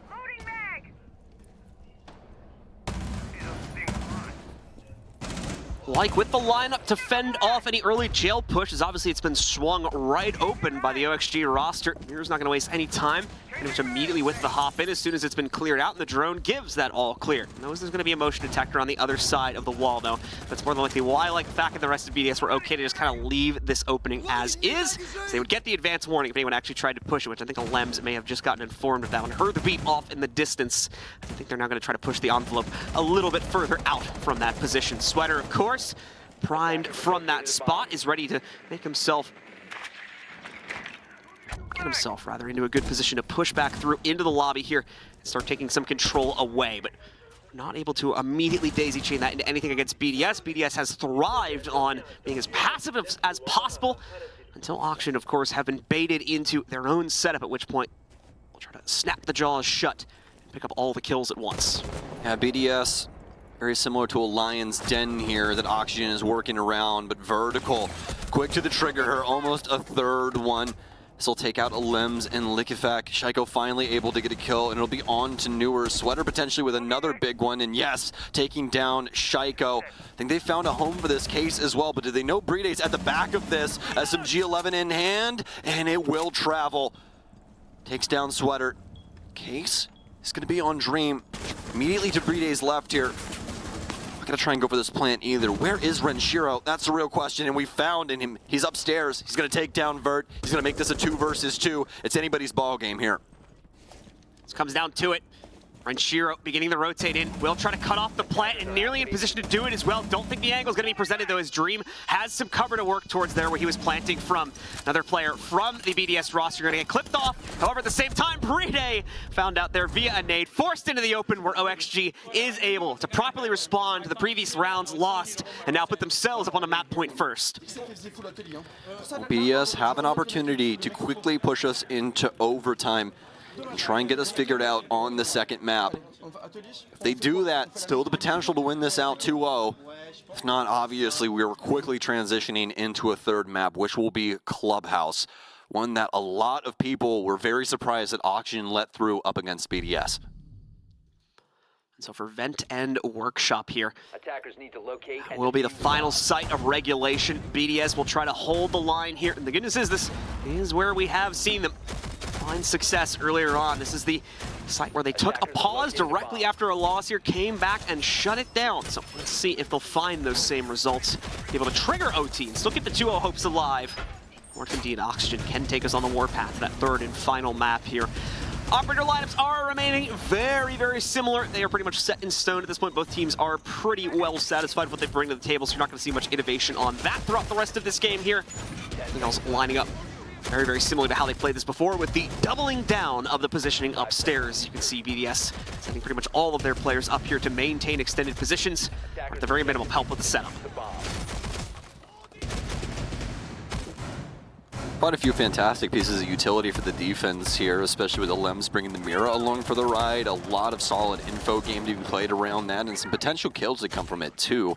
like with the lineup to fend off any early jail pushes. Obviously, it's been swung right open by the OXG roster. Mirror's not going to waste any time. Pretty much immediately with the hop in as soon as it's been cleared out, and the drone gives that all clear. Knows there's going to be a motion detector on the other side of the wall, though. That's more than likely why, like the fact that the rest of BDS were okay to just kind of leave this opening as is. So they would get the advance warning if anyone actually tried to push it, which I think a Lems may have just gotten informed of that one. Heard the beep off in the distance. I think they're now going to try to push the envelope a little bit further out from that position. Sweater, of course, primed from that spot, is ready to make himself into a good position to push back through into the lobby here and start taking some control away, but not able to immediately daisy chain that into anything against BDS. BDS has thrived on being as passive as possible until Auction, of course, have been baited into their own setup, at which point we'll try to snap the jaws shut and pick up all the kills at once. Yeah, BDS, very similar to a lion's den here that Oxygen is working around, but vertical. Quick to the trigger here, almost a third one. This will take out a Limbs and Liquefact. Shaiko finally able to get a kill, and it'll be on to Newer. Sweater potentially with another big one, and yes, taking down Shaiko. I think they found a home for this case as well, but did they know BDS at the back of this as some G11 in hand, and it will travel. Takes down Sweater. Case is going to be on Dream. Immediately to BDS left here. Gonna try and go for this plant either. Where is Renshiro? That's the real question, and we found him. He's upstairs. He's gonna take down Vert. He's gonna make this a 2 versus 2. It's anybody's ball game here. This comes down to it. Renshiro beginning to rotate in, will try to cut off the plant and nearly in position to do it as well. Don't think the angle is going to be presented though, as Dream has some cover to work towards there where he was planting from. Another player from the BDS roster going to get clipped off. However, at the same time, Bride found out there via a nade, forced into the open where OXG is able to properly respond to the previous rounds lost and now put themselves up on a map point first. Well, BDS have an opportunity to quickly push us into overtime and try and get us figured out on the second map. If they do that, still the potential to win this out 2-0. If not, obviously, we're quickly transitioning into a third map, which will be Clubhouse. One that a lot of people were very surprised that Auction let through up against BDS. And so for Vent and Workshop here, Attackers need to locate will be the final site of regulation. BDS will try to hold the line here. And the good news is this is where we have seen them find success earlier on. This is the site where they took a pause directly after a loss here, came back and shut it down. So let's see if they'll find those same results, be able to trigger OT and still keep the 2-0 hopes alive. Or if indeed Oxygen can take us on the warpath to that third and final map here. Operator lineups are remaining very, very similar. They are pretty much set in stone at this point. Both teams are pretty well satisfied with what they bring to the table, so you're not going to see much innovation on that throughout the rest of this game here. Everything else lining up very, very similar to how they played this before, with the doubling down of the positioning upstairs. You can see BDS sending pretty much all of their players up here to maintain extended positions, or at the very minimum help with the setup. Quite a few fantastic pieces of utility for the defense here, especially with the Lems bringing the Mira along for the ride. A lot of solid info game to be played around that, and some potential kills that come from it too.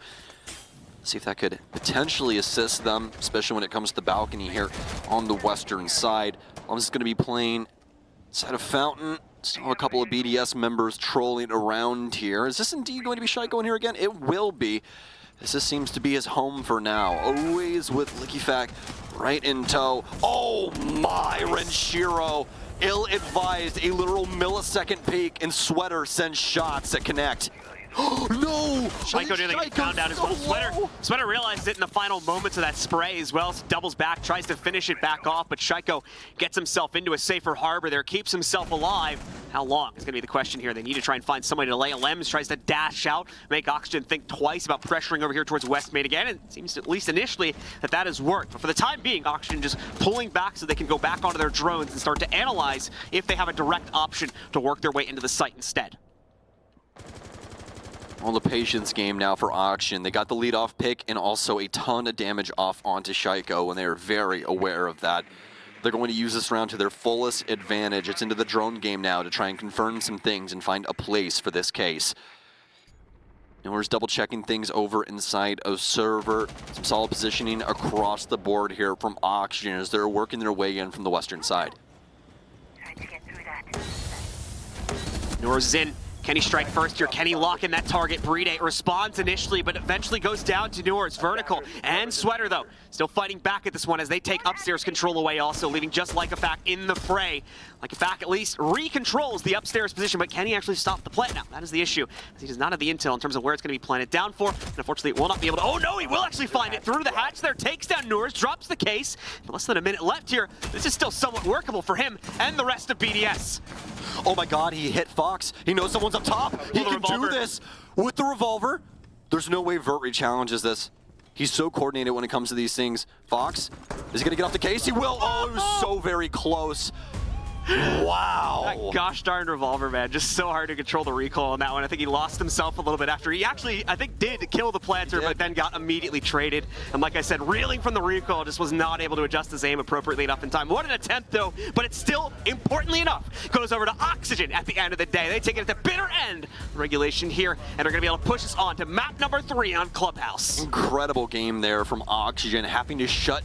See if that could potentially assist them, especially when it comes to the balcony here on the western side. I'm just going to be playing inside of Fountain. Still a couple of BDS members trolling around here. Is this indeed going to be Shaiko in here again? It will be. This seems to be his home for now. Always with Liquefact right in tow. Oh my, Renshiro. Ill-advised, a literal millisecond peek, and Sweater sends shots that connect. No! Shaiko nearly gets found out as well. Sweater realized it in the final moments of that spray as well. So doubles back, tries to finish it back off, but Shaiko gets himself into a safer harbor there, keeps himself alive. How long is going to be the question here. They need to try and find somebody to lay a Lems, tries to dash out, make Oxygen think twice about pressuring over here towards Westmate again, and it seems at least initially that has worked. But for the time being, Oxygen just pulling back so they can go back onto their drones and start to analyze if they have a direct option to work their way into the site instead. All the patience game now for Auction. They got the lead-off pick and also a ton of damage off onto Shaiko, and they are very aware of that. They're going to use this round to their fullest advantage. It's into the drone game now to try and confirm some things and find a place for this case. And we're just double-checking things over inside of server. Some solid positioning across the board here from Auction as they're working their way in from the western side. Nora's in. Can he strike first here? Can he lock in that target? Brede responds initially, but eventually goes down to Noors. Vertical and Sweater, though, still fighting back at this one as they take upstairs control away also, leaving just Like a Fact in the fray. Like a Fact at least recontrols the upstairs position, but can he actually stop the plant? Now, that is the issue, as he does not have the intel in terms of where it's going to be planted down for, and unfortunately it will not be able to. Oh no, he will actually find it through the hatch there, takes down Noors, drops the case. With less than a minute left here, this is still somewhat workable for him and the rest of BDS. Oh my god, he hit Fox. He knows someone's up top. He can do this with the revolver. There's no way Vert re-challenges this. He's so coordinated when it comes to these things. Fox, is he gonna get off the case? He will. Oh, it was so very close. Wow. That gosh darn revolver, man. Just so hard to control the recoil on that one. I think he lost himself a little bit after he actually, I think, did kill the planter, but then got immediately traded. And like I said, reeling from the recoil, just was not able to adjust his aim appropriately enough in time. What an attempt, though, but it's still, importantly enough, goes over to Oxygen at the end of the day. They take it at the bitter end of regulation here, and are going to be able to push us on to map number 3 on Clubhouse. Incredible game there from Oxygen, having to shut